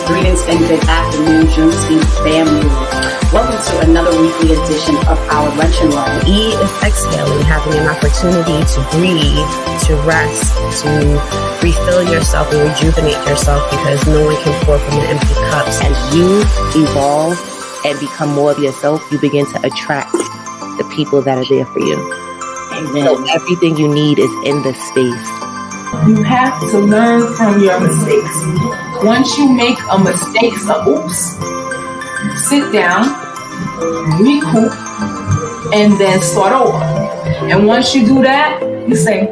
Greetings, and good afternoon, Juneteenth family. Welcome to another weekly edition of our Lunch and Learn. E is exhaling, having an opportunity to breathe, to rest, to refill yourself and rejuvenate yourself, because no one can pour from an empty cup. As you evolve and become more of yourself, you begin to attract the people that are there for you. Amen. So everything you need is in this space. You have to learn from your mistakes. Once you make a mistake, sit down, recoup, and then start over. And once you do that, you say,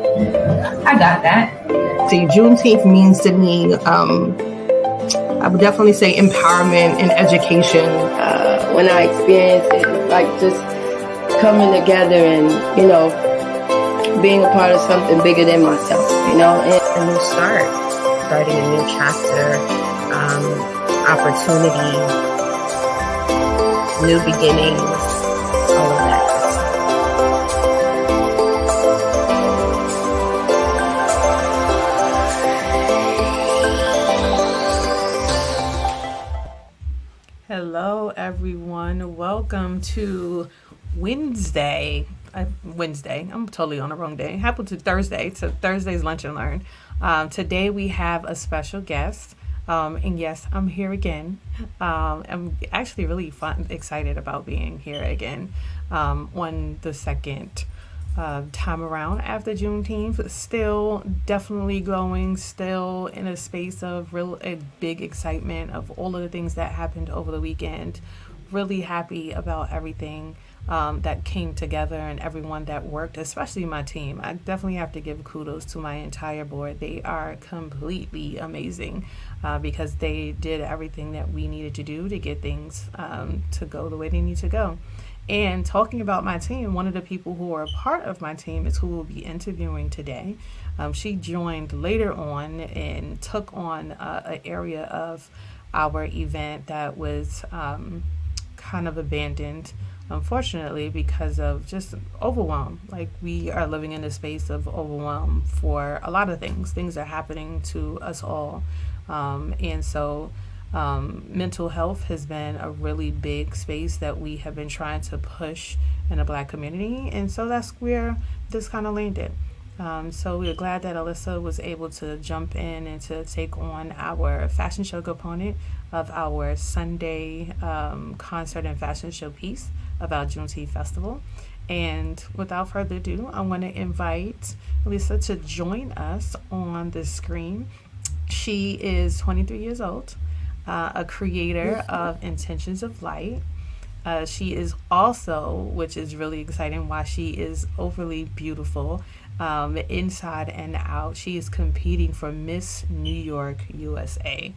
I got that. See, Juneteenth means to me, I would definitely say empowerment and education. When I experience it, it's like just coming together and, being a part of something bigger than myself, And A new start, starting a new chapter, opportunity, new beginnings, all of that. Hello, everyone. Welcome to Wednesday. I'm totally on the wrong day. Happened to Thursday. So Thursday's Lunch and Learn. Today we have a special guest. And yes, I'm here again. I'm actually really excited about being here again on the second time around after Juneteenth. Still definitely glowing, still in a space of a big excitement of all of the things that happened over the weekend. Really happy about everything that came together and everyone that worked, especially my team. I definitely have to give kudos to my entire board. They are completely amazing because they did everything that we needed to do to get things to go the way they need to go. And talking about my team, one of the people who are a part of my team is who we'll be interviewing today. She joined later on and took on an area of our event that was kind of abandoned, unfortunately, because of just overwhelm. Like, we are living in a space of overwhelm for a lot of things. Things are happening to us all. And so mental health has been a really big space that we have been trying to push in the Black community. And so that's where this kind of landed. So we're glad that Alyssa was able to jump in and to take on our fashion show component of our Sunday concert and fashion show piece of our Juneteenth Festival. And without further ado, I want to invite Alyssa to join us on the screen. She is 23 years old, a creator of Intentions of Light. She is also, which is really exciting, why she is overly beautiful inside and out. She is competing for Miss New York USA.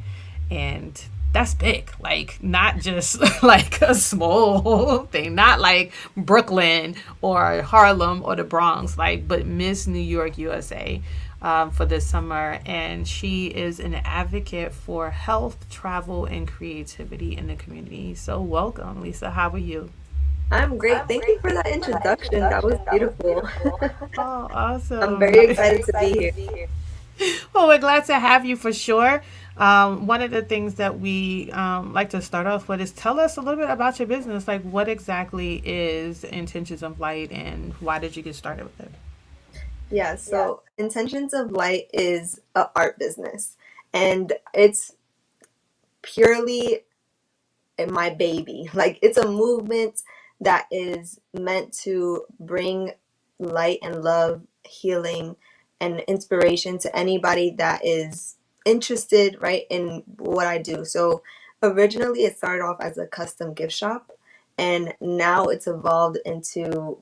And that's big, like not just like a small thing, not like Brooklyn or Harlem or the Bronx, but Miss New York USA for this summer. And she is an advocate for health, travel, and creativity in the community. So welcome, Lisa. How are you? I'm great. Thank you for that introduction. That was beautiful. Oh, awesome. I'm very excited to be here. Well, we're glad to have you for sure. One of the things that we like to start off with is tell us a little bit about your business. Like, what exactly is Intentions of Light and why did you get started with it? Yeah, so Intentions of Light is an art business, and it's purely my baby. Like, it's a movement that is meant to bring light and love, healing, and inspiration to anybody that is interested, right, in what I do. So originally it started off as a custom gift shop, and now it's evolved into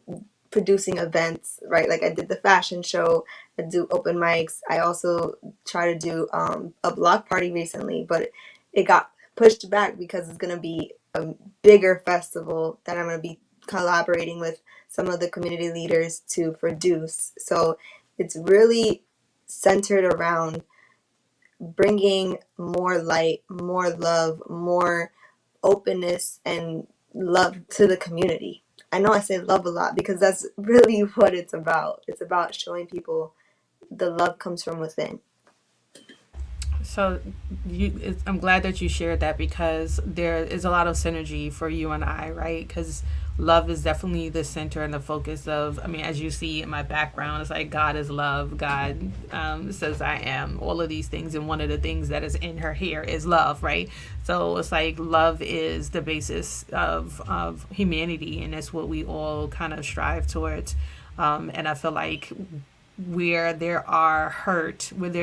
producing events, right? Like, I did the fashion show, I do open mics. I also try to do a block party recently, but it got pushed back because it's going to be a bigger festival that I'm going to be collaborating with some of the community leaders to produce. So it's really centered around bringing more light, more love, more openness, and love to the community. I know I say love a lot because that's really what it's about. It's about showing people the love comes from within. So I'm glad that you shared that, because there is a lot of synergy for you and I, right? Because love is definitely the center and the focus of, I mean, as you see in my background, it's like God is love. God says I am all of these things. And one of the things that is in her hair is love, right? So it's like love is the basis of humanity. And that's what we all kind of strive towards. And I feel like where there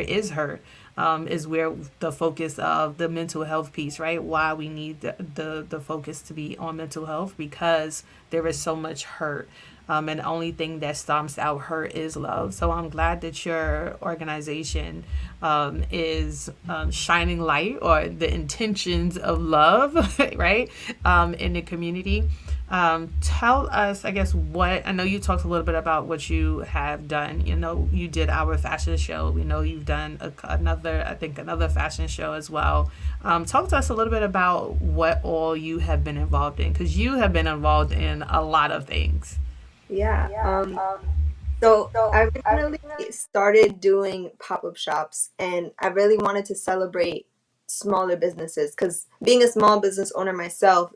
is hurt, is where the focus of the mental health piece, right? Why we need the focus to be on mental health, because there is so much hurt. And the only thing that stomps out hurt is love. So I'm glad that your organization is shining light, or the intentions of love, right, in the community. Tell us, I guess, what, I know you talked a little bit about what you have done. You know, you did our fashion show. We know you've done another fashion show as well. Talk to us a little bit about what all you have been involved in, because you have been involved in a lot of things. Yeah. So I originally started doing pop-up shops, and I really wanted to celebrate smaller businesses, because being a small business owner myself,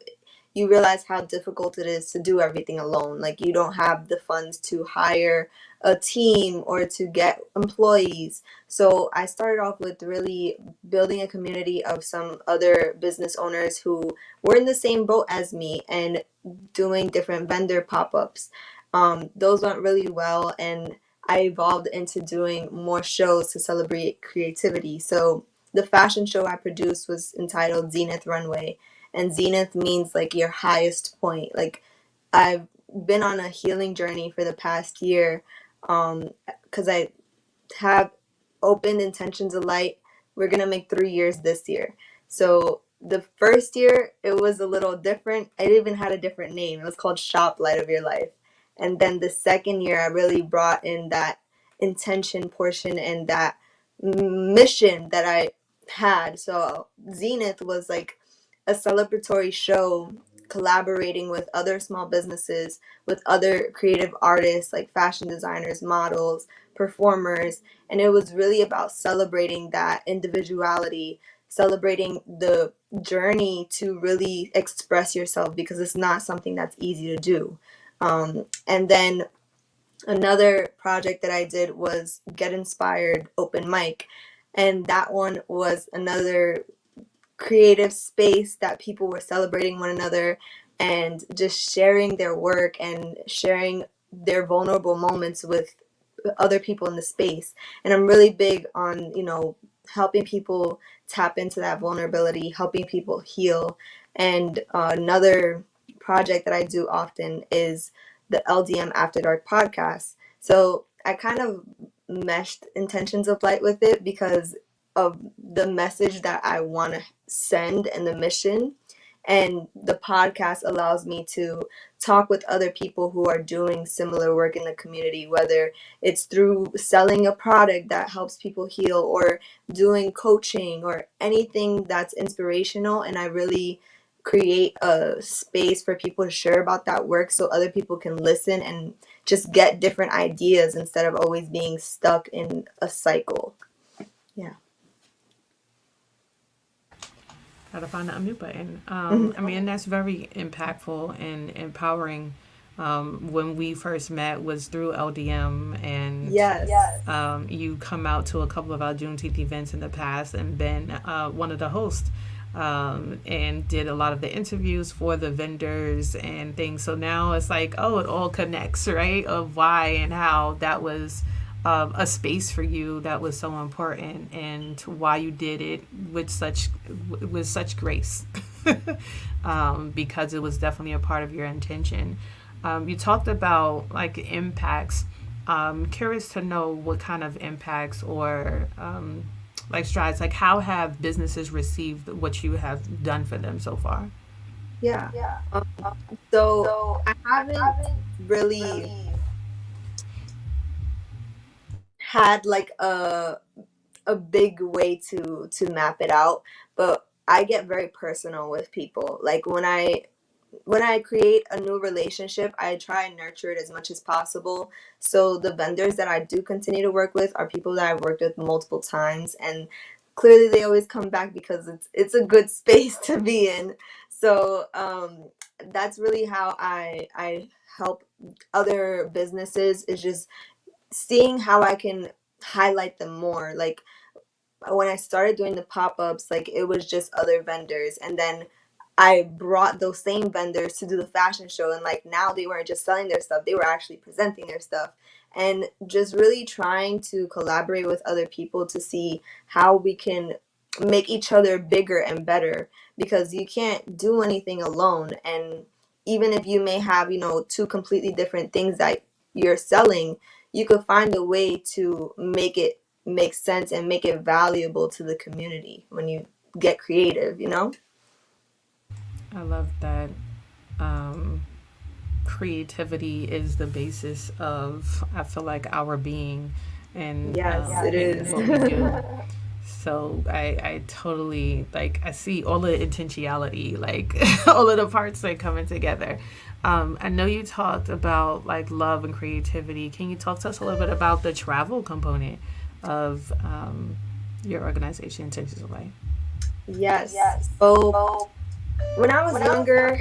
you realize how difficult it is to do everything alone. Like, you don't have the funds to hire a team or to get employees. So I started off with really building a community of some other business owners who were in the same boat as me and doing different vendor pop-ups. Those went really well, and I evolved into doing more shows to celebrate creativity. So the fashion show I produced was entitled Zenith Runway, and zenith means like your highest point. Like, I've been on a healing journey for the past year, because I have opened intentions of light. We're gonna make 3 years this year. So the first year it was a little different. It even had a different name. It was called Shop Light of Your Life. And then the second year I really brought in that intention portion and that mission that I had. So Zenith was like a celebratory show collaborating with other small businesses, with other creative artists like fashion designers, models, performers, and it was really about celebrating that individuality, celebrating the journey to really express yourself, because it's not something that's easy to do. And then another project that I did was Get Inspired Open Mic, and that one was another creative space that people were celebrating one another and just sharing their work and sharing their vulnerable moments with other people in the space. And I'm really big on, helping people tap into that vulnerability, helping people heal. And another project that I do often is the LDM After Dark podcast. So I kind of meshed intentions of light with it because of the message that I want to send and the mission. And the podcast allows me to talk with other people who are doing similar work in the community, whether it's through selling a product that helps people heal or doing coaching or anything that's inspirational. And I really create a space for people to share about that work so other people can listen and just get different ideas instead of always being stuck in a cycle. Yeah. Gotta find the unmute button. I mean, that's very impactful and empowering. When we first met was through LDM, and Yes. you come out to a couple of our Juneteenth events in the past and been one of the hosts. and did a lot of the interviews for the vendors and things. So now it's like, oh, it all connects, right? Of why and how that was a space for you that was so important, and why you did it with such grace, because it was definitely a part of your intention. You talked about like impacts. Curious to know what kind of impacts or like strides, like how have businesses received what you have done for them so far? Yeah. So I haven't really had like a big way to map it out, but I get very personal with people. Like when I create a new relationship, I try and nurture it as much as possible. So the vendors that I do continue to work with are people that I've worked with multiple times, and clearly they always come back because it's a good space to be in. So that's really how I help other businesses, is just seeing how I can highlight them more. Like when I started doing the pop-ups, like it was just other vendors, and then I brought those same vendors to do the fashion show, and like now they weren't just selling their stuff, they were actually presenting their stuff, and just really trying to collaborate with other people to see how we can make each other bigger and better, because you can't do anything alone. And even if you may have, two completely different things that you're selling, you could find a way to make it make sense and make it valuable to the community when you get creative, you know? I love that. Um, Creativity is the basis of, I feel like, our being, and Yes, it is. what we do. So I totally, like, I see all the intentionality, like all of the parts like coming together. I know you talked about like love and creativity. Can you talk to us a little bit about the travel component of your organization, Intentions of Life? Yes. So when I was younger,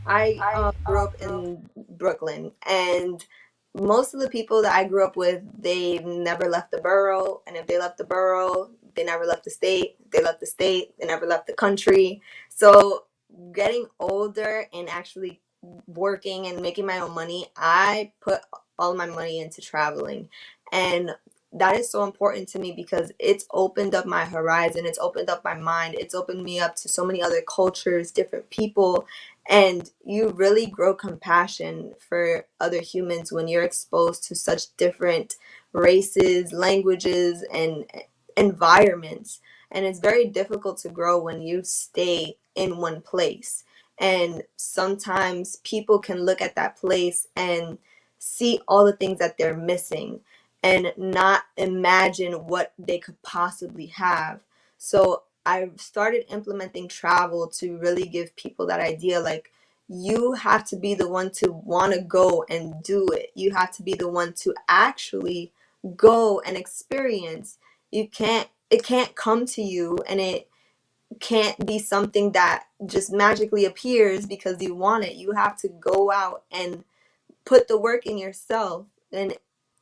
I grew up in Brooklyn, and most of the people that I grew up with, they've never left the borough. And if they left the borough, they never left the state. If they left the state, they never left the country. So getting older and actually working and making my own money, I put all my money into traveling. And that is so important to me because it's opened up my horizon, it's opened up my mind, it's opened me up to so many other cultures, different people. And you really grow compassion for other humans when you're exposed to such different races, languages, and environments. And it's very difficult to grow when you stay in one place. And sometimes people can look at that place and see all the things that they're missing and not imagine what they could possibly have. So I started implementing travel to really give people that idea, like, you have to be the one to want to go and do it. You have to be the one to actually go and experience. It can't come to you, and it can't be something that just magically appears because you want it. You have to go out and put the work in yourself, and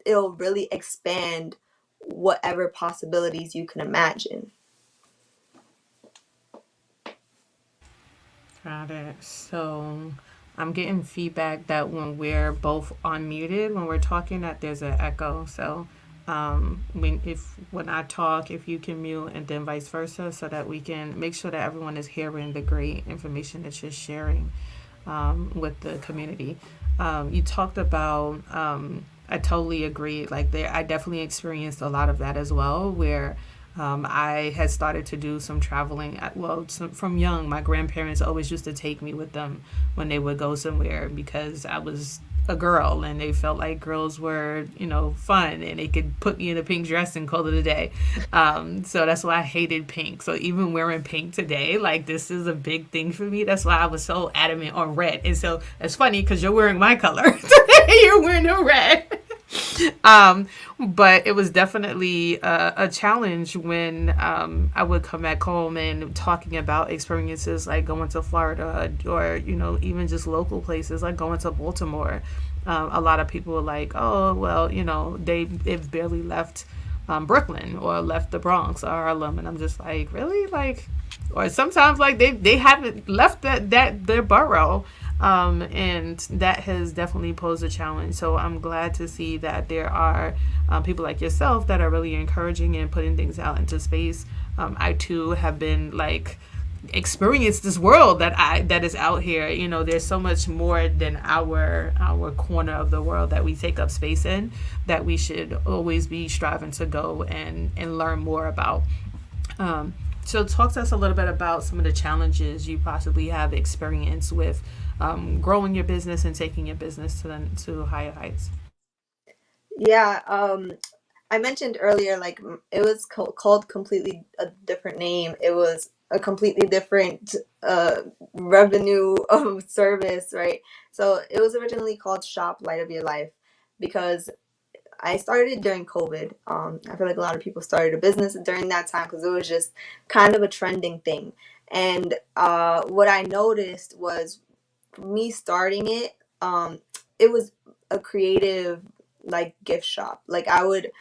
it'll really expand whatever possibilities you can imagine. Got it. So I'm getting feedback that when we're both unmuted, when we're talking, that there's an echo. So when I talk, if you can mute, and then vice versa, so that we can make sure that everyone is hearing the great information that you're sharing with the community. You talked about, I totally agree. Like I definitely experienced a lot of that as well, where I had started to do some traveling. From young, my grandparents always used to take me with them when they would go somewhere, because I was a girl and they felt like girls were, fun, and they could put me in a pink dress and call it a day. So that's why I hated pink. So even wearing pink today, like, this is a big thing for me. That's why I was so adamant on red. And so it's funny because you're wearing my color. You're wearing a red. But it was definitely a challenge when I would come back home and talking about experiences like going to Florida, or even just local places like going to Baltimore. A lot of people were like, oh well, they've barely left Brooklyn or left the Bronx or Harlem, and I'm just like, really, like, or sometimes like they haven't left that their borough, and that has definitely posed a challenge. So I'm glad to see that there are people like yourself that are really encouraging and putting things out into space. I too have been like experience this world that is out here. You know, there's so much more than our corner of the world that we take up space in, that we should always be striving to go and learn more about. So talk to us a little bit about some of the challenges you possibly have experienced with growing your business and taking your business to higher heights. Yeah, I mentioned earlier, like it was called completely a different name. It was a completely different revenue service, right? So it was originally called Shop Light of Your Life because I started it during COVID. I feel like a lot of people started a business during that time because it was just kind of a trending thing. And what I noticed was me starting it, it was a creative like gift shop. Like I would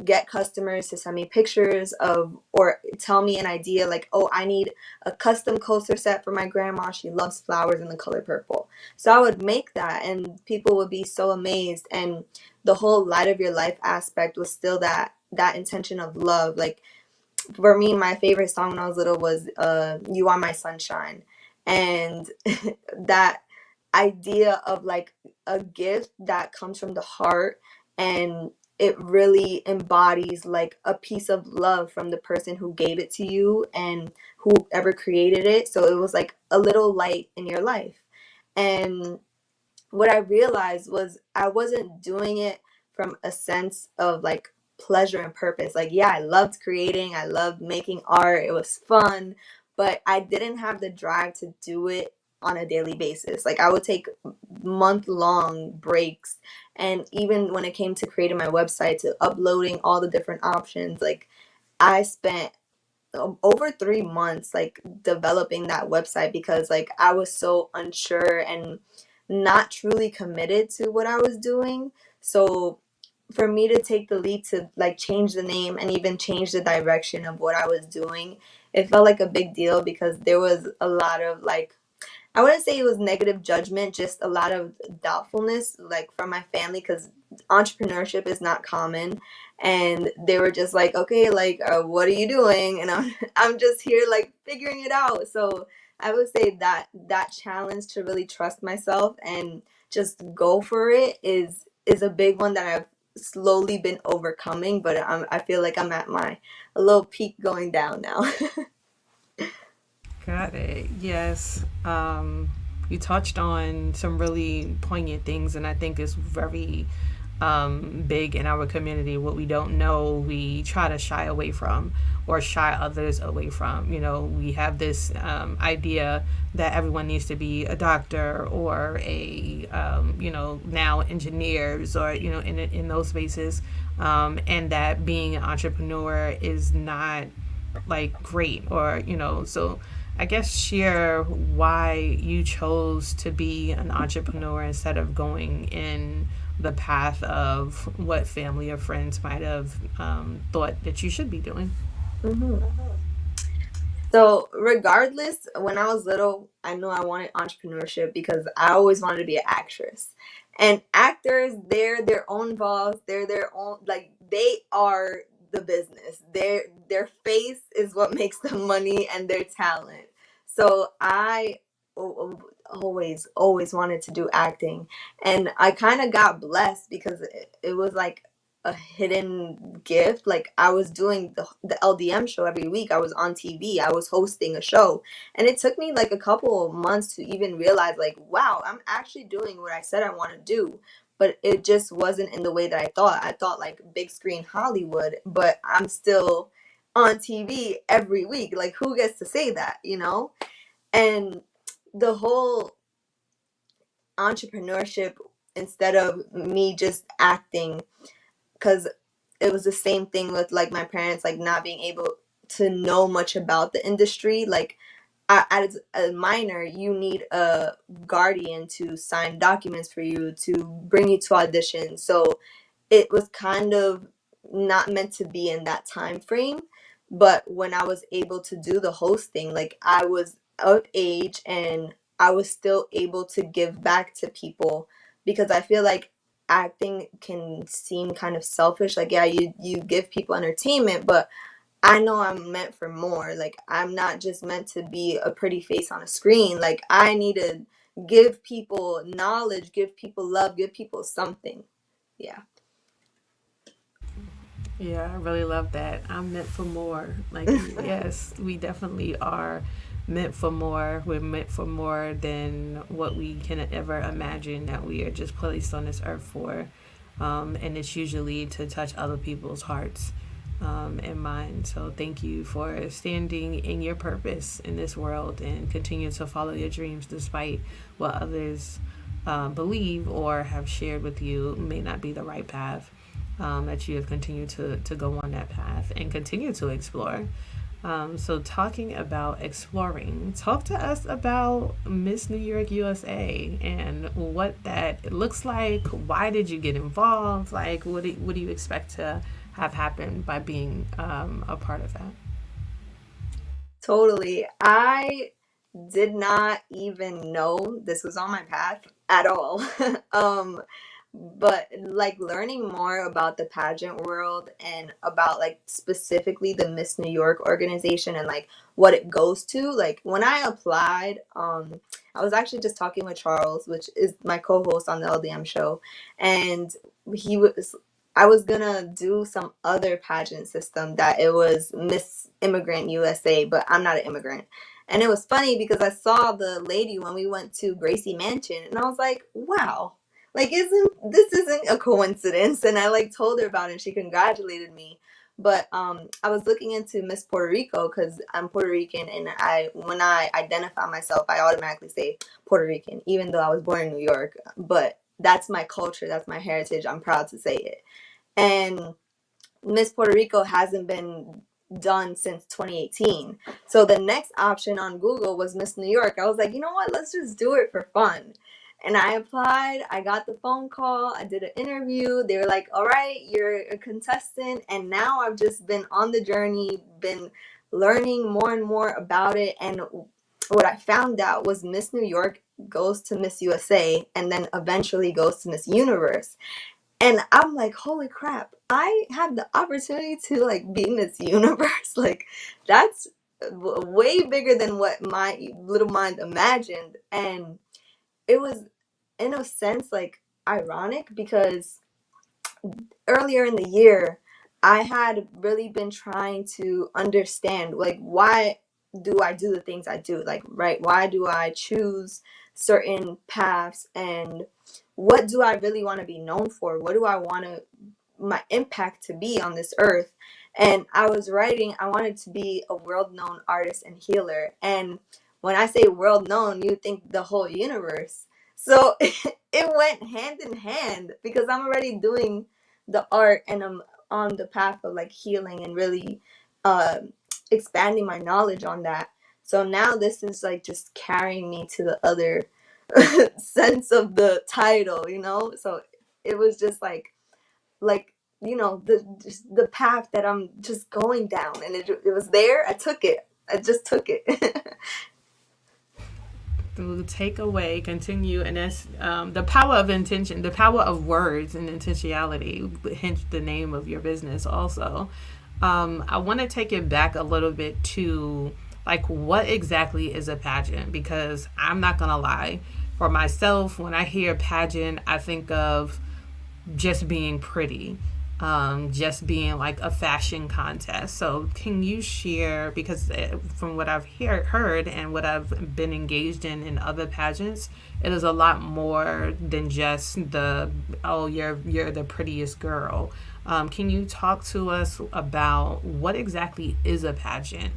get customers to send me pictures of or tell me an idea like, oh, I need a custom coaster set for my grandma. She loves flowers in the color purple. So I would make that and people would be so amazed. And the whole light of your life aspect was still that intention of love. Like for me, my favorite song when I was little was You Are My Sunshine. And that idea of like a gift that comes from the heart and it really embodies like a piece of love from the person who gave it to you and whoever created it. So it was like a little light in your life. And what I realized was I wasn't doing it from a sense of like pleasure and purpose. Like, yeah, I loved creating, I loved making art, it was fun, but I didn't have the drive to do it on a daily basis. Like, I would take month-long breaks. And even when it came to creating my website, to uploading all the different options, like, I spent over 3 months like developing that website because like I was so unsure and not truly committed to what I was doing. So for me to take the leap to like change the name and even change the direction of what I was doing, it felt like a big deal because there was a lot of like, I wouldn't say it was negative judgment, just a lot of doubtfulness, like from my family, because entrepreneurship is not common, and they were just like, "Okay, like, what are you doing?" And I'm just here like figuring it out. So I would say that that challenge to really trust myself and just go for it is a big one that I've slowly been overcoming. But I feel like I'm at my a little peak going down now. Got it. Yes. You touched on some really poignant things, and I think it's very big in our community. What we don't know, we try to shy away from or shy others away from. You know, we have this idea that everyone needs to be a doctor or a, now engineers or, in those spaces, and that being an entrepreneur is not like great or, so I guess share why you chose to be an entrepreneur instead of going in the path of what family or friends might have thought that you should be doing. hmm So, regardless, when I was little, I knew I wanted entrepreneurship because I always wanted to be an actress. And actors, they're their own boss. They're their own, like they are the business. Their face is what makes them money and their talent. So I always wanted to do acting, and I kind of got blessed because it was like a hidden gift. Like I was doing the LDM show every week. I was on TV. I was hosting a show. And it took me like a couple of months to even realize like, wow, I'm actually doing what I said I want to do. But it just wasn't in the way that I thought. I thought like big screen Hollywood, but I'm still on TV every week. Like who gets to say that, you know? And the whole entrepreneurship, instead of me just acting, because it was the same thing with like my parents like not being able to know much about the industry. Like as a minor, you need a guardian to sign documents for you, to bring you to audition. So it was kind of not meant to be in that time frame. But when I was able to do the hosting, like I was of age and I was still able to give back to people, because I feel like acting can seem kind of selfish. Like, yeah, you give people entertainment, but I know I'm meant for more. Like, I'm not just meant to be a pretty face on a screen. Like, I need to give people knowledge, give people love, give people something. Yeah. Yeah, I really love that. I'm meant for more. Like, yes, we definitely are meant for more. We're meant for more than what we can ever imagine that we are just placed on this earth for. And it's usually to touch other people's hearts and minds. So thank you for standing in your purpose in this world and continue to follow your dreams despite what others believe or have shared with you may not be the right path. That you have continued to go on that path and continue to explore. So, talking about exploring, talk to us about Miss New York USA and what that looks like. Why did you get involved? Like, what do you expect to have happen by being a part of that? Totally. I did not even know this was on my path at all. um but like learning more about the pageant world and about like specifically the Miss New York organization and like what it goes to, like when I applied, I was actually just talking with Charles, which is my co-host on the LDM show, and he was I was gonna do some other pageant system that it was Miss Immigrant USA, but I'm not an immigrant. And it was funny because I saw the lady when we went to Gracie Mansion, and I was like, wow, like isn't a coincidence. And I like told her about it and she congratulated me. But I was looking into Miss Puerto Rico because I'm Puerto Rican, and I when I identify myself I automatically say Puerto Rican, even though I was born in New York. But that's my culture, that's my heritage, I'm proud to say it. And Miss Puerto Rico hasn't been done since 2018. So the next option on Google was Miss New York. I was like, you know what? Let's just do it for fun. And I applied. I got the phone call. I did an interview. They were like, all right, you're a contestant. And now I've just been on the journey, been learning more and more about it. And what I found out was Miss New York goes to Miss USA and then eventually goes to Miss Universe. And I'm like, holy crap, I have the opportunity to like be in this universe. Like, that's way bigger than what my little mind imagined. And it was, in a sense, like ironic because earlier in the year, I had really been trying to understand, like, why do I do the things I do? Like, right? Why do I choose certain paths? And what do I really want to be known for? What do I want to my impact to be on this earth? And I was writing, I wanted to be a world-known artist and healer. And when I say world-known, you think the whole universe. So it went hand in hand because I'm already doing the art and I'm on the path of like healing and really uh, expanding my knowledge on that. So now this is like just carrying me to the other sense of the title, you know? So it was just like the path that I'm just going down, and it was there. I took it. I just took it. To take away, continue, and that's the power of intention, the power of words and intentionality, hence the name of your business also. I want to take it back a little bit to like what exactly is a pageant, because I'm not gonna lie, for myself, when I hear pageant, I think of just being pretty, just being like a fashion contest. So, can you share? Because from what I've heard and what I've been engaged in other pageants, it is a lot more than just the oh you're the prettiest girl. Can you talk to us about what exactly is a pageant?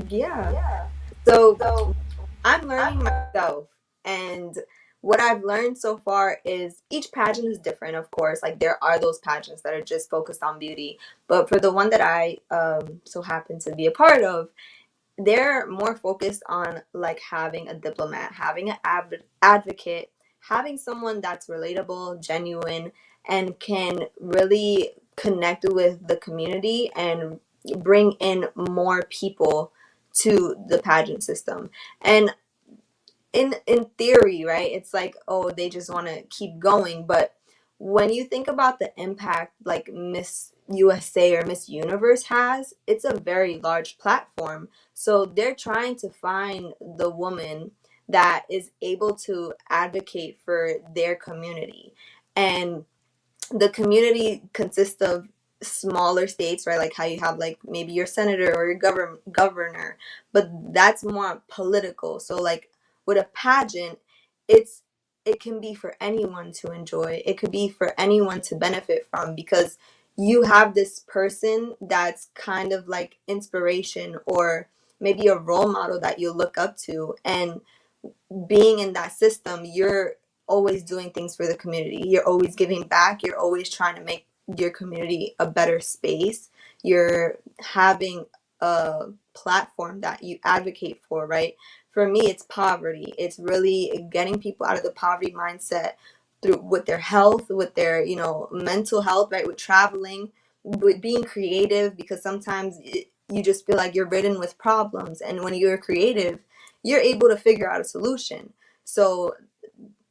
Yeah. So I'm learning myself, and what I've learned so far is each pageant is different, of course. Like there are those pageants that are just focused on beauty, but for the one that I so happen to be a part of, they're more focused on like having a diplomat, having an advocate, having someone that's relatable, genuine, and can really connect with the community and bring in more people to the pageant system. And in theory, right, it's like, oh, they just want to keep going. But when you think about the impact like Miss USA or Miss Universe has, it's a very large platform. So they're trying to find the woman that is able to advocate for their community. And the community consists of smaller states, right? Like how you have like maybe your senator or your governor, but that's more political. So like with a pageant, it's it can be for anyone to enjoy. It could be for anyone to benefit from, because you have this person that's kind of like inspiration or maybe a role model that you look up to. And being in that system, you're always doing things for the community. You're always giving back. You're always trying to make your community a better space. You're having a platform that you advocate for, right? For me, it's poverty. It's really getting people out of the poverty mindset through with their health, with their, mental health, right? With traveling, with being creative, because sometimes you just feel like you're ridden with problems. And when you're creative, you're able to figure out a solution. So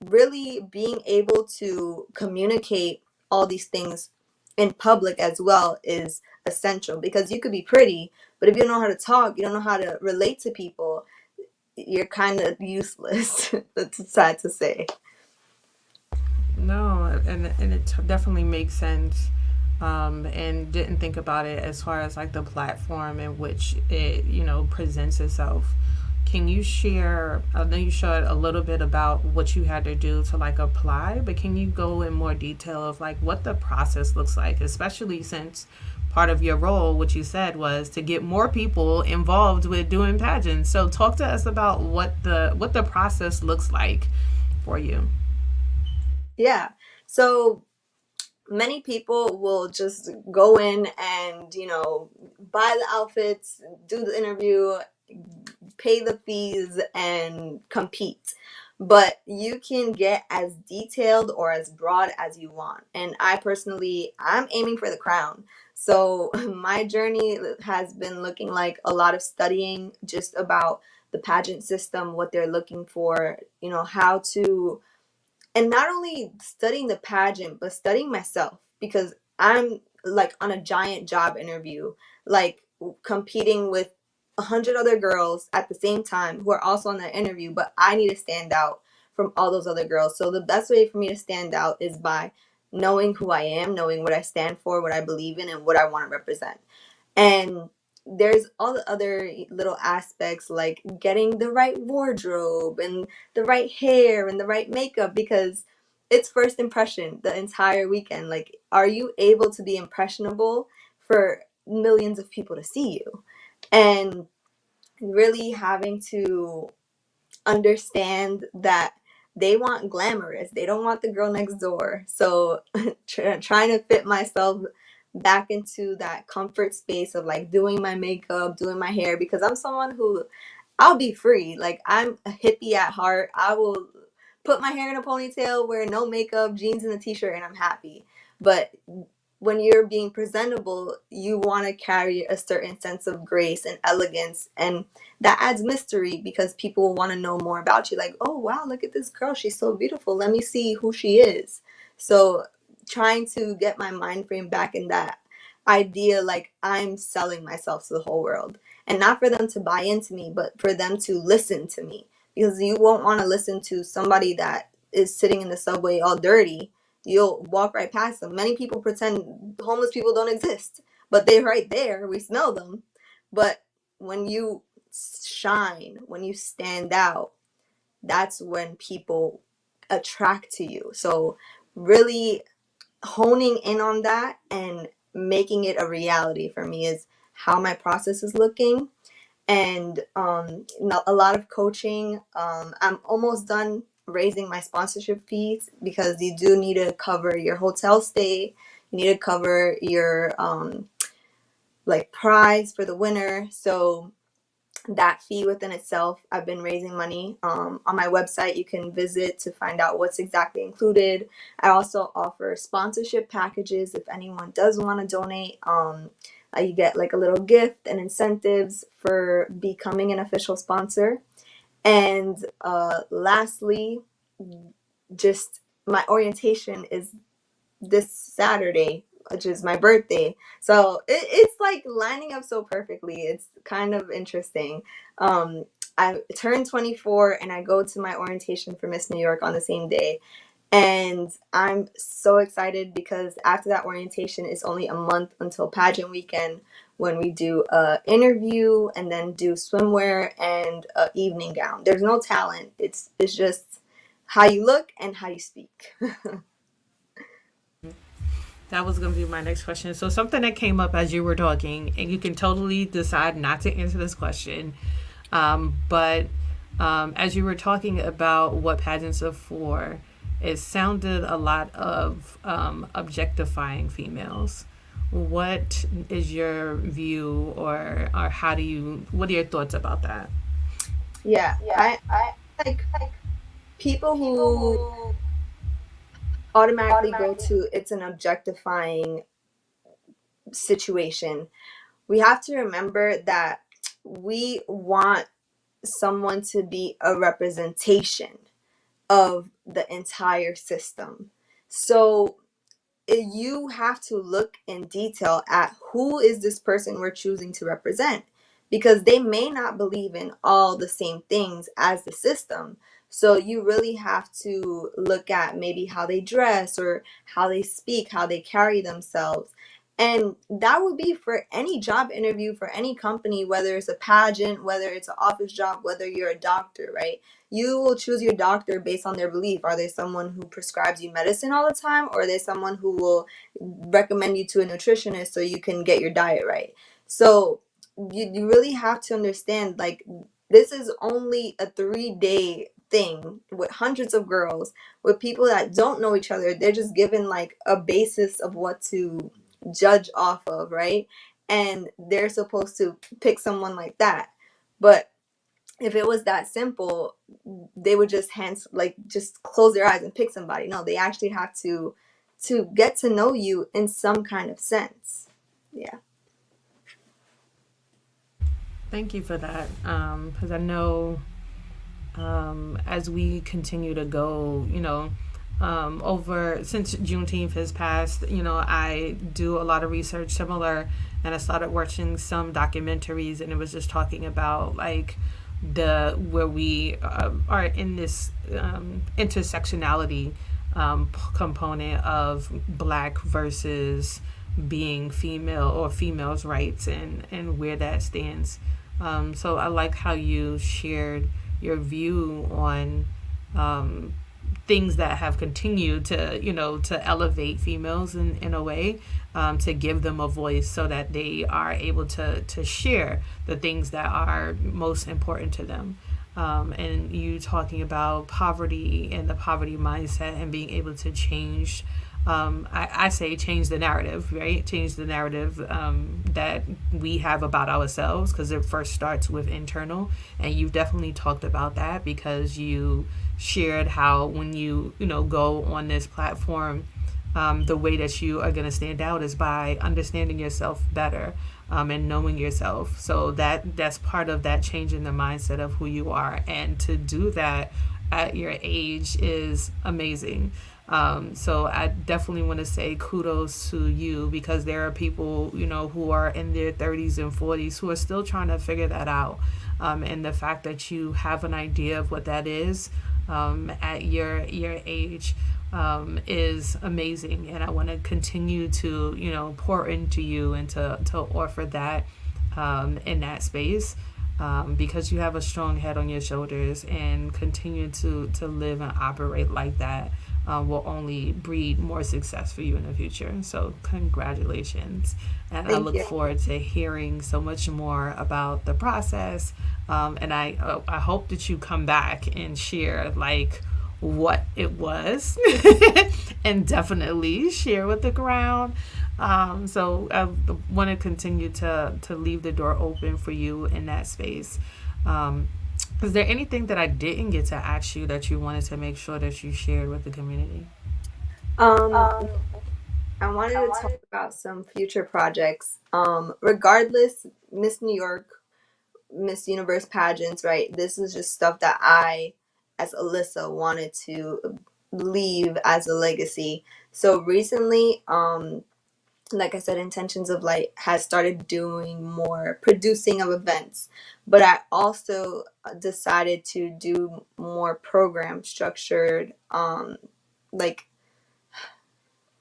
really being able to communicate all these things in public as well is essential, because you could be pretty, but if you don't know how to talk, you don't know how to relate to people, you're kind of useless. That's sad to say. No, and it definitely makes sense. And didn't think about it as far as like the platform in which it, presents itself. Can you share? I know you shared a little bit about what you had to do to like apply, but can you go in more detail of like what the process looks like, especially since part of your role, what you said, was to get more people involved with doing pageants. So talk to us about what the process looks like for you. Yeah. So many people will just go in and, buy the outfits, do the interview, pay the fees, and compete. But you can get as detailed or as broad as you want. And I'm aiming for the crown. So my journey has been looking like a lot of studying just about the pageant system, what they're looking for, how to, and not only studying the pageant, but studying myself, because I'm like on a giant job interview, like competing with 100 other girls at the same time who are also on that interview, but I need to stand out from all those other girls. So the best way for me to stand out is by knowing who I am, knowing what I stand for, what I believe in, and what I want to represent. And there's all the other little aspects, like getting the right wardrobe and the right hair and the right makeup, because it's first impression the entire weekend. Like, are you able to be impressionable for millions of people to see you? And really having to understand that they want glamorous. They don't want the girl next door. So trying to fit myself back into that comfort space of like doing my makeup, doing my hair, because I'm someone who I'll be free. Like, I'm a hippie at heart. I will put my hair in a ponytail, wear no makeup, jeans and a t-shirt, and I'm happy. But when you're being presentable, you want to carry a certain sense of grace and elegance, and that adds mystery, because people want to know more about you. Like, oh wow, look at this girl, she's so beautiful, let me see who she is. So trying to get my mind frame back in that idea, like I'm selling myself to the whole world, and not for them to buy into me, but for them to listen to me, because you won't want to listen to somebody that is sitting in the subway all dirty. You'll walk right past them. Many people pretend homeless people don't exist, but they're right there. We smell them. But when you shine, when you stand out, that's when people attract to you. So really honing in on that and making it a reality for me is how my process is looking. And a lot of coaching. I'm almost done raising my sponsorship fees, because you do need to cover your hotel stay. You need to cover your like prize for the winner. So that fee within itself, I've been raising money. On my website, you can visit to find out what's exactly included. I also offer sponsorship packages if anyone does want to donate. You get like a little gift and incentives for becoming an official sponsor. And lastly, just my orientation is this Saturday, which is my birthday. So it's like lining up so perfectly. It's kind of interesting. I turned 24 and I go to my orientation for Miss New York on the same day. And I'm so excited because after that orientation, it's only a month until pageant weekend when we do a interview and then do swimwear and a evening gown. There's no talent. It's just how you look and how you speak. That was going to be my next question. So something that came up as you were talking, and you can totally decide not to answer this question, but as you were talking about what pageants are for, it sounded a lot of objectifying females. What is your view, or how do you? What are your thoughts about that? Yeah, I like people who automatically go to it's an objectifying situation. We have to remember that we want someone to be a representation of the entire system. So you have to look in detail at who is this person we're choosing to represent, because they may not believe in all the same things as the system. So you really have to look at maybe how they dress or how they speak, how they carry themselves. And that would be for any job interview for any company, whether it's a pageant, whether it's an office job, whether you're a doctor, right? You will choose your doctor based on their belief. Are they someone who prescribes you medicine all the time, or are they someone who will recommend you to a nutritionist so you can get your diet right? So you really have to understand, like, this is only a 3-day thing with hundreds of girls, with people that don't know each other. They're just given like a basis of what to judge off of, right? And they're supposed to pick someone like that. But if it was that simple, they would just just close their eyes and pick somebody. No, they actually have to get to know you in some kind of sense. Yeah. Thank you for that, because I know as we continue to go, over since Juneteenth has passed, I do a lot of research similar, and I started watching some documentaries, and it was just talking about like where we are in this intersectionality component of Black versus being female, or females' rights, and where that stands. So I like how you shared your view on things that have continued to elevate females in a way, to give them a voice so that they are able to share the things that are most important to them. And you talking about poverty and the poverty mindset and being able to change, I say change the narrative, right? Change the narrative that we have about ourselves, because it first starts with internal. And you've definitely talked about that, because you shared how when you go on this platform, the way that you are going to stand out is by understanding yourself better, and knowing yourself. So that's part of that change in the mindset of who you are. And to do that at your age is amazing. So I definitely want to say kudos to you, because there are people, who are in their 30s and 40s who are still trying to figure that out. And the fact that you have an idea of what that is at your age is amazing. And I want to continue to, pour into you and to offer that in that space. Because you have a strong head on your shoulders, and continue to live and operate like that will only breed more success for you in the future. So congratulations. And I look forward to hearing so much more about the process. And I hope that you come back and share like what it was and definitely share with the ground So I want to continue to leave the door open for you in that space. Um, is there anything that I didn't get to ask you that you wanted to make sure that you shared with the community? Um, I wanted to talk about some future projects. Regardless, Miss New York, Miss Universe pageants, right? This is just stuff that I, as Alyssa, wanted to leave as a legacy. So recently, like I said, Intentions of Light has started doing more producing of events, but I also decided to do more program structured, like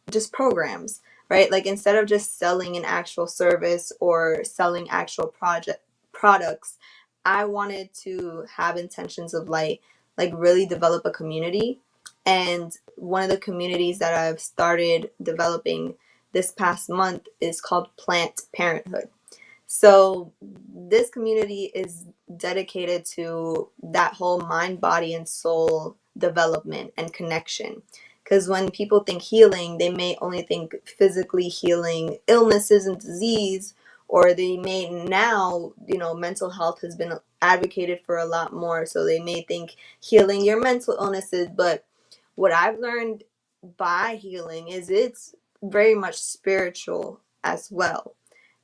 just programs, right? Like instead of just selling an actual service or selling actual project products, I wanted to have Intentions of Light like really develop a community. And one of the communities that I've started developing this past month is called Plant Parenthood. So this community is dedicated to that whole mind, body, and soul development and connection. Because when people think healing, they may only think physically healing illnesses and disease, or they may now, mental health has been advocated for a lot more. So they may think healing your mental illnesses. But what I've learned by healing is it's very much spiritual as well.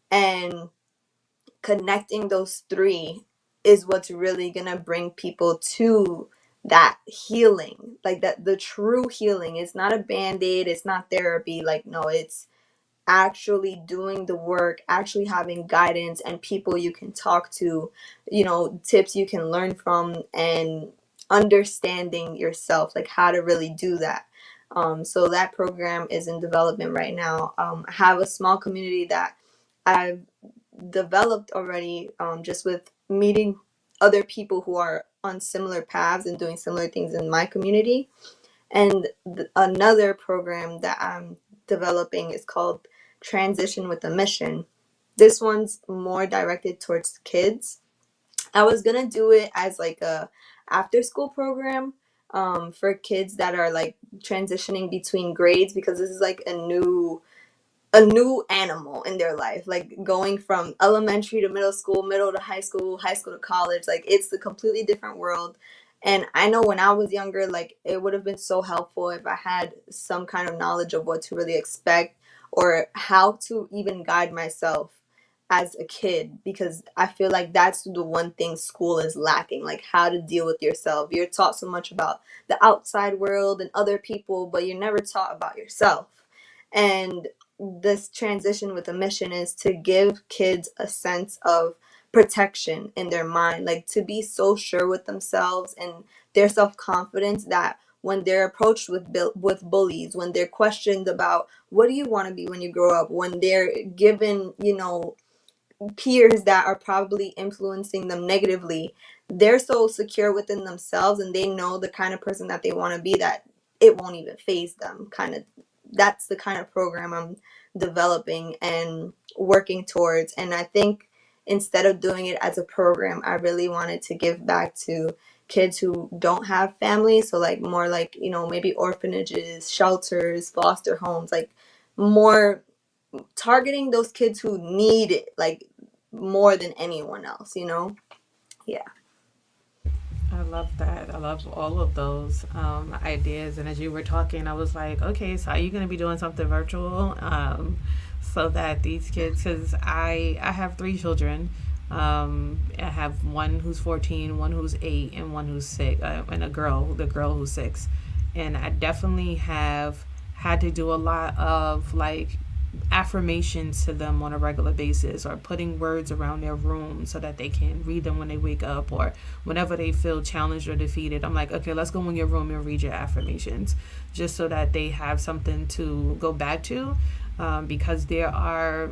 And connecting those three is what's really gonna bring people to that healing, like that the true healing. It's not a band-aid, it's not therapy, like no, it's actually doing the work, actually having guidance and people you can talk to, tips you can learn from, and understanding yourself, like how to really do that. So that program is in development right now. I have a small community that I've developed already, just with meeting other people who are on similar paths and doing similar things in my community. And another program that I'm developing is called Transition with a Mission. This one's more directed towards kids. I was gonna do it as like a after school program, for kids that are like transitioning between grades, because this is like a new animal in their life, like going from elementary to middle to high school to college. Like it's a completely different world. And I know when I was younger, like it would have been so helpful if I had some kind of knowledge of what to really expect, or how to even guide myself as a kid, because I feel like that's the one thing school is lacking, like how to deal with yourself. You're taught so much about the outside world and other people, but you're never taught about yourself. And this Transition with a Mission is to give kids a sense of protection in their mind, like to be so sure with themselves and their self-confidence that when they're approached with bullies, when they're questioned about what do you want to be when you grow up, when they're given, peers that are probably influencing them negatively, they're so secure within themselves and they know the kind of person that they want to be, that it won't even phase them. Kind of, that's the kind of program I'm developing and working towards. And I think instead of doing it as a program, I really wanted to give back to kids who don't have families. So like more like, maybe orphanages, shelters, foster homes, like more targeting those kids who need it, like more than anyone else. Yeah. I love that. I love all of those ideas. And as you were talking, I was like, okay, so are you going to be doing something virtual, so that these kids, because I have three children. I have one who's 14, one who's 8, and one who's 6, and the girl who's 6. And I definitely have had to do a lot of like affirmations to them on a regular basis, or putting words around their room so that they can read them when they wake up, or whenever they feel challenged or defeated. I'm like, okay, let's go in your room and read your affirmations, just so that they have something to go back to. Because there are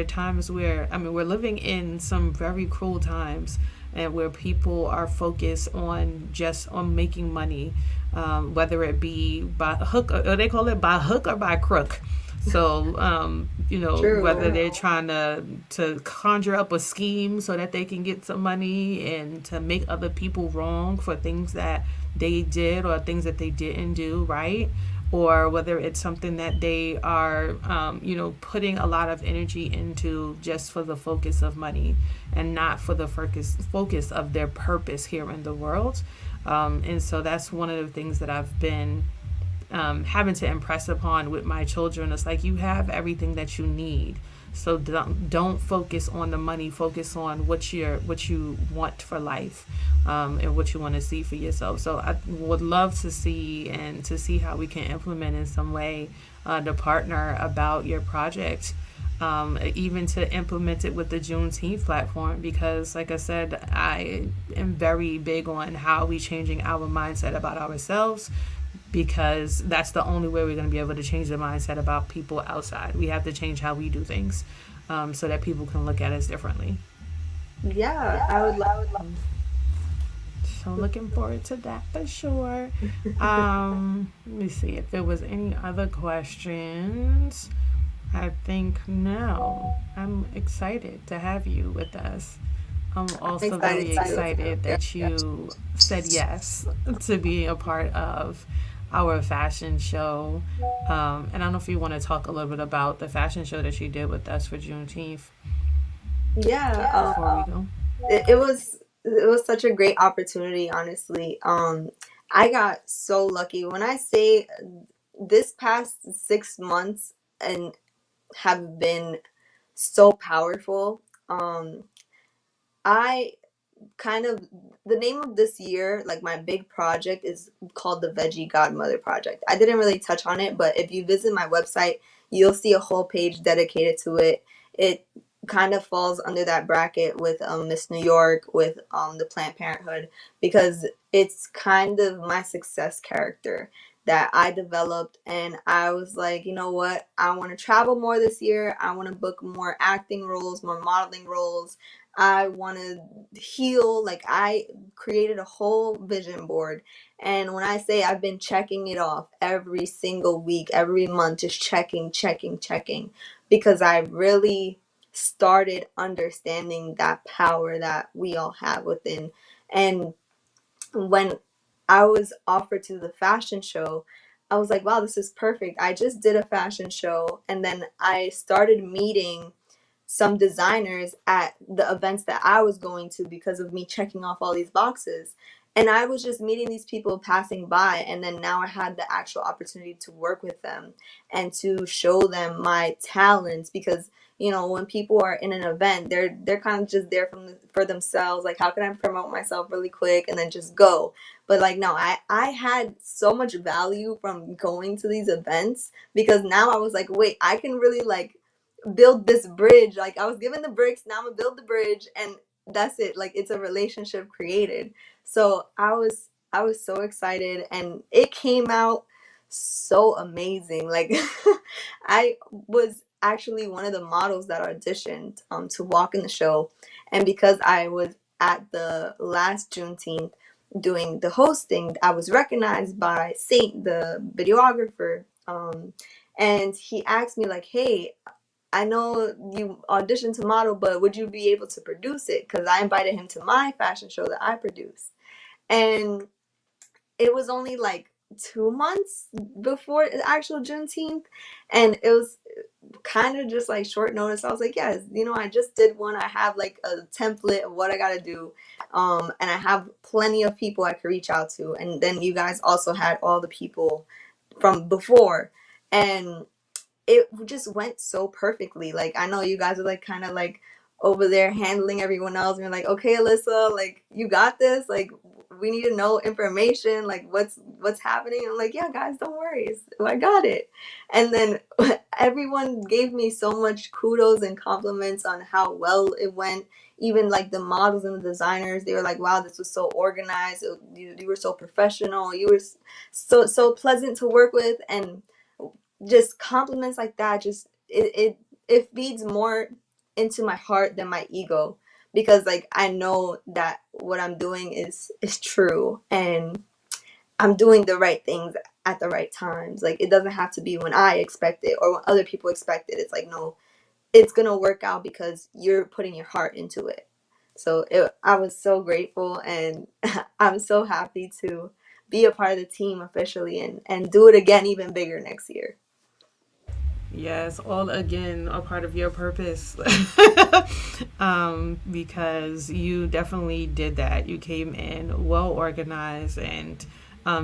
times where, we're living in some very cruel times, and where people are focused on just on making money, whether it be by hook, or they call it by hook or by crook. So, True. whether they're trying to conjure up a scheme so that they can get some money, and to make other people wrong for things that they did or things that they didn't do, right? or whether it's something that they are, putting a lot of energy into just for the focus of money and not for the focus of their purpose here in the world. And so that's one of the things that I've been having to impress upon with my children. It's like, you have everything that you need. So don't focus on the money. Focus on what you want for life, and what you want to see for yourself. So I would love to see how we can implement in some way, to partner about your project, even to implement it with the Juneteenth platform, because like I said, I am very big on how we changing our mindset about ourselves, because that's the only way we're going to be able to change the mindset about people outside. We have to change how we do things, so that people can look at us differently. Yeah, I would love. So looking forward to that for sure. Let me see if there was any other questions. I think no. I'm excited to have you with us. I'm also very excited that you said yes to be a part of our fashion show. And I don't know if you want to talk a little bit about the fashion show that you did with us for Juneteenth Yeah, before we go. it was such a great opportunity, honestly. I got so lucky. When I say this past 6 months and have been so powerful, I kind of, the name of this year, like my big project, is called the Veggie Godmother Project. I didn't really touch on it, but if you visit my website, you'll see a whole page dedicated to it. It kind of falls under that bracket with Miss New York, with the Planned Parenthood, because it's kind of my success character that I developed. And I was like, you know what, I want to travel more this year. I want to book more acting roles, more modeling roles. I want to heal. Like, I created a whole vision board. And when I say, I've been checking it off every single week, every month, just checking, because I really started understanding that power that we all have within. And when I was offered to the fashion show, I was like, wow, this is perfect. I just did a fashion show, and then I started meeting some designers at the events that I was going to because of me checking off all these boxes. And I was just meeting these people passing by, and then now I had the actual opportunity to work with them and to show them my talents, because when people are in an event, they're kind of just there for themselves, like, how can I promote myself really quick and then just go. But like, no, I had so much value from going to these events, because now I was like, wait, I can really like build this bridge. Like, I was given the bricks, now I'm gonna build the bridge, and that's it. Like, it's a relationship created. So I was so excited, and it came out so amazing. Like, I was actually one of the models that auditioned to walk in the show. And because I was at the last Juneteenth doing the hosting, I was recognized by Saint, the videographer. And he asked me, like, hey, I know you auditioned to model, but would you be able to produce it? Because I invited him to my fashion show that I produced. And it was only like 2 months before the actual Juneteenth. And it was kind of just like short notice. I was like, yes, I just did one. I have like a template of what I got to do. And I have plenty of people I could reach out to. And then you guys also had all the people from before. And it just went so perfectly. Like, I know you guys are like kind of like over there handling everyone else, and you're like, okay, Alyssa, like, you got this. Like, we need to know information, like what's happening. I'm like, yeah, guys, don't worry, I got it. And then everyone gave me so much kudos and compliments on how well it went. Even like the models and the designers, they were like, wow, this was so organized. You were so professional. You were so pleasant to work with. And just compliments like that, just it feeds more into my heart than my ego, because like, I know that what I'm doing is true, and I'm doing the right things at the right times. Like, it doesn't have to be when I expect it or when other people expect it. It's like, no, it's gonna work out because you're putting your heart into it. So I was so grateful, and I'm so happy to be a part of the team officially and do it again even bigger next year. Yes, all again a part of your purpose. Because you definitely did that. You came in well organized, and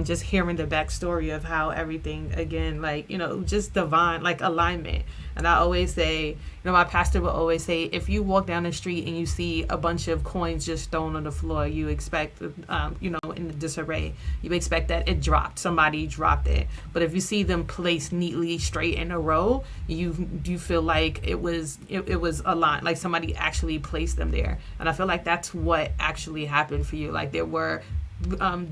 just hearing the backstory of how everything, again, like, just divine, like alignment. And I always say, my pastor will always say, if you walk down the street and you see a bunch of coins just thrown on the floor, you expect, in the disarray, you expect that it dropped. Somebody dropped it. But if you see them placed neatly straight in a row, you feel like it was aligned, like somebody actually placed them there. And I feel like that's what actually happened for you. Like there were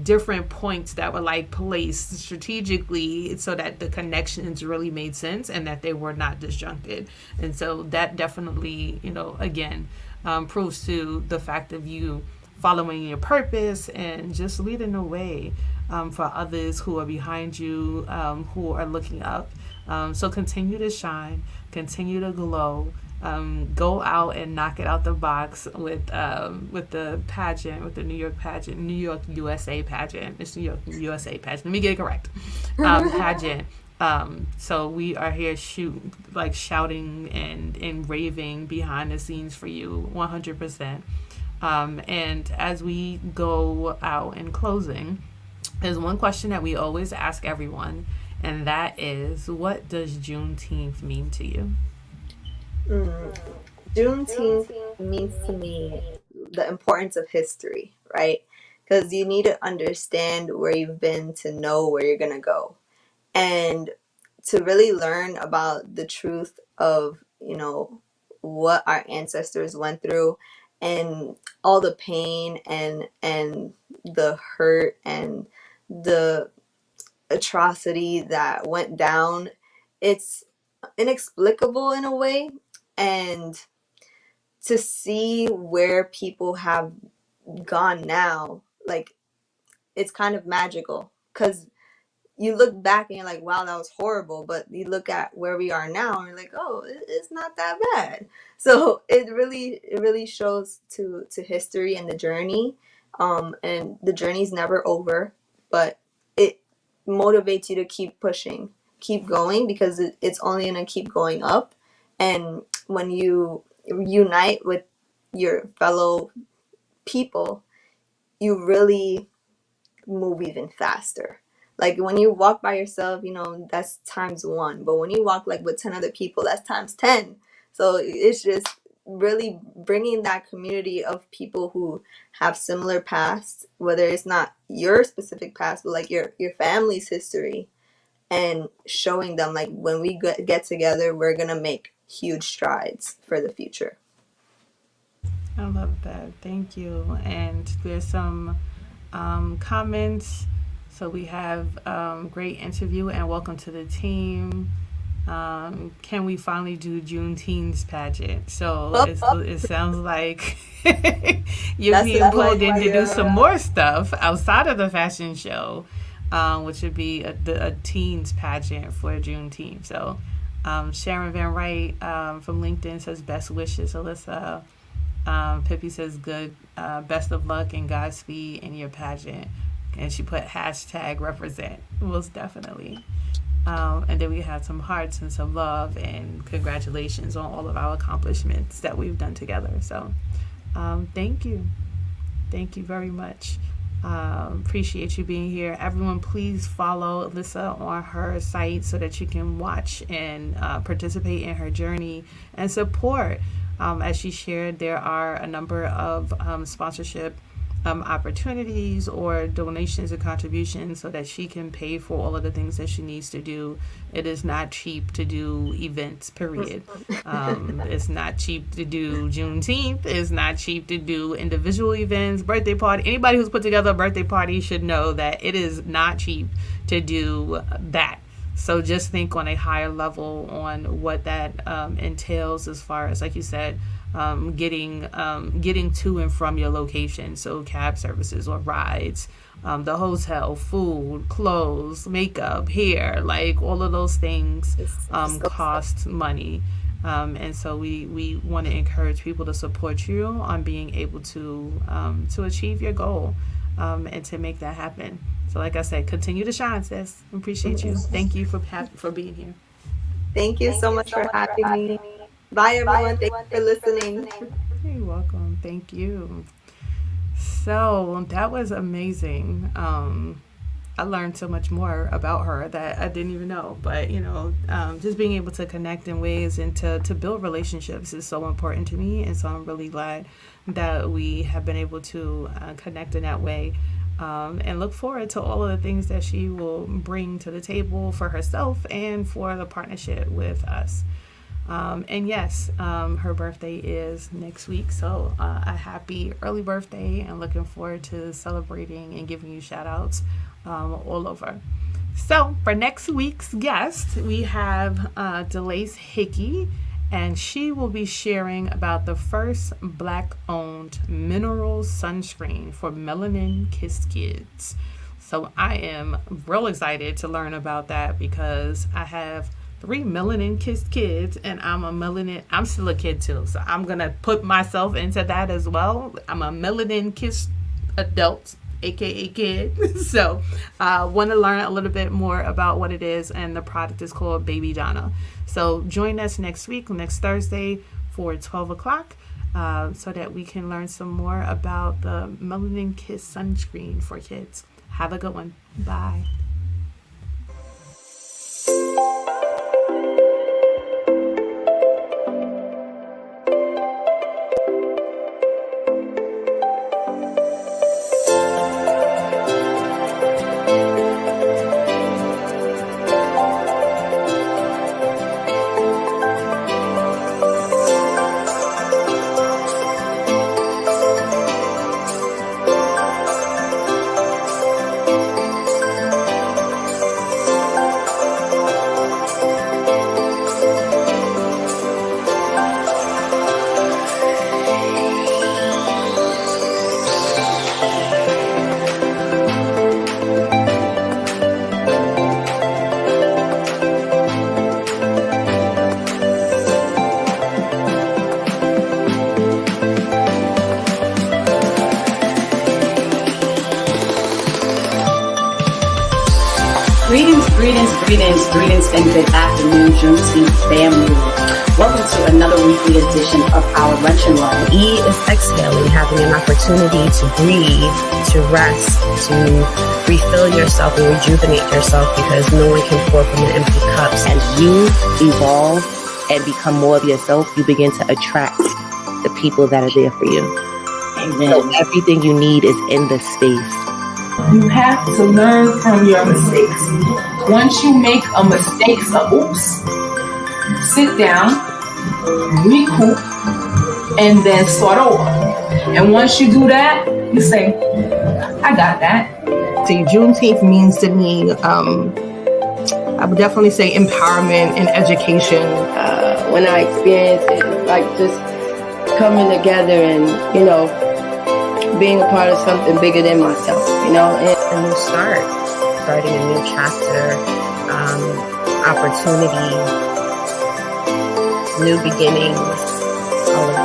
different points that were like placed strategically so that the connections really made sense and that they were not disjuncted. And so that definitely, again, proves to the fact of you following your purpose and just leading the way for others who are behind you, who are looking up. So continue to shine, continue to glow. Go out and knock it out the box with the pageant, with the New York pageant, New York USA pageant. It's New York USA pageant. Let me get it correct. Pageant. So we are here shouting and raving behind the scenes for you 100%. And as we go out in closing, there's one question that we always ask everyone, and that is, what does Juneteenth mean to you? Juneteenth means to me the importance of history, right? Because you need to understand where you've been to know where you're going to go. And to really learn about the truth of, what our ancestors went through and all the pain and the hurt and the atrocity that went down. It's inexplicable in a way. And to see where people have gone now, like, it's kind of magical, because you look back and you're like, wow, that was horrible. But you look at where we are now and you're like, oh, it's not that bad. So it really shows to history and the journey. And the journey's never over, but it motivates you to keep pushing, keep going, because it's only going to keep going up. And when you unite with your fellow people, you really move even faster. Like when you walk by yourself, that's times 1. But when you walk like with 10 other people, that's times 10. So it's just really bringing that community of people who have similar pasts, whether it's not your specific past, but like your family's history, and showing them like when we get together, we're going to make huge strides for the future. I love that. Thank you. And there's some comments. So we have great interview and welcome to the team. Can we finally do Juneteenth's pageant? So it sounds like you're being pulled in to do some more stuff outside of the fashion show, which would be a teens pageant for Juneteenth. So Sharon Van Wright from LinkedIn says, best wishes, Alyssa. Pippi says, good, best of luck and Godspeed in your pageant. And she put #represent, most definitely. And then we had some hearts and some love and congratulations on all of our accomplishments that we've done together. So thank you. Thank you very much. Appreciate you being here. Everyone, please follow Alyssa on her site so that you can watch and participate in her journey and support. As she shared, there are a number of sponsorship opportunities or donations or contributions so that she can pay for all of the things that she needs to do. It is not cheap to do events, period. It's not cheap to do Juneteenth. It's not cheap to do individual events, birthday party. Anybody who's put together a birthday party should know that it is not cheap to do that. So just think on a higher level on what that entails as far as, like you said, getting to and from your location. So cab services or rides, the hotel, food, clothes, makeup, hair, like all of those things cost money. And so we want to encourage people to support you on being able to achieve your goal and to make that happen. So like I said, continue to shine, sis. Appreciate you. Thank you for being here. Thank you so much for having me. Bye, everyone. Thank you for listening. You're welcome. Thank you. So that was amazing. I learned so much more about her that I didn't even know. But, just being able to connect in ways and to build relationships is so important to me. And so I'm really glad that we have been able to connect in that way. And look forward to all of the things that she will bring to the table for herself and for the partnership with us. And yes, her birthday is next week. So a happy early birthday, and looking forward to celebrating and giving you shout outs all over. So for next week's guest, we have Delise Hickey, and she will be sharing about the first Black-owned mineral sunscreen for melanin-kissed kids. So I am real excited to learn about that because I have 3 melanin-kissed kids, and I'm still a kid too, so I'm gonna put myself into that as well. I'm a melanin-kissed adult, aka kid. So want to learn a little bit more about what it is, and the product is called Baby Donna. So join us next week, next Thursday for 12 o'clock, so that we can learn some more about the Melanin Kiss sunscreen for kids. Have a good one. Bye. Greetings, and good afternoon, Juneteenth family. Welcome to another weekly edition of our Luncheon Learn. E is exhaling, having an opportunity to breathe, to rest, to refill yourself and rejuvenate yourself, because no one can pour from an empty cup. As you evolve and become more of yourself, you begin to attract the people that are there for you. Amen. So everything you need is in this space. You have to learn from your mistakes. Once you make a mistake, sit down, recoup, and then start over. And once you do that, you say, I got that. See, Juneteenth means to me, I would definitely say empowerment and education. When I experience it, it's like just coming together and, being a part of something bigger than myself, And A new start, starting a new chapter, opportunity, new beginnings, all of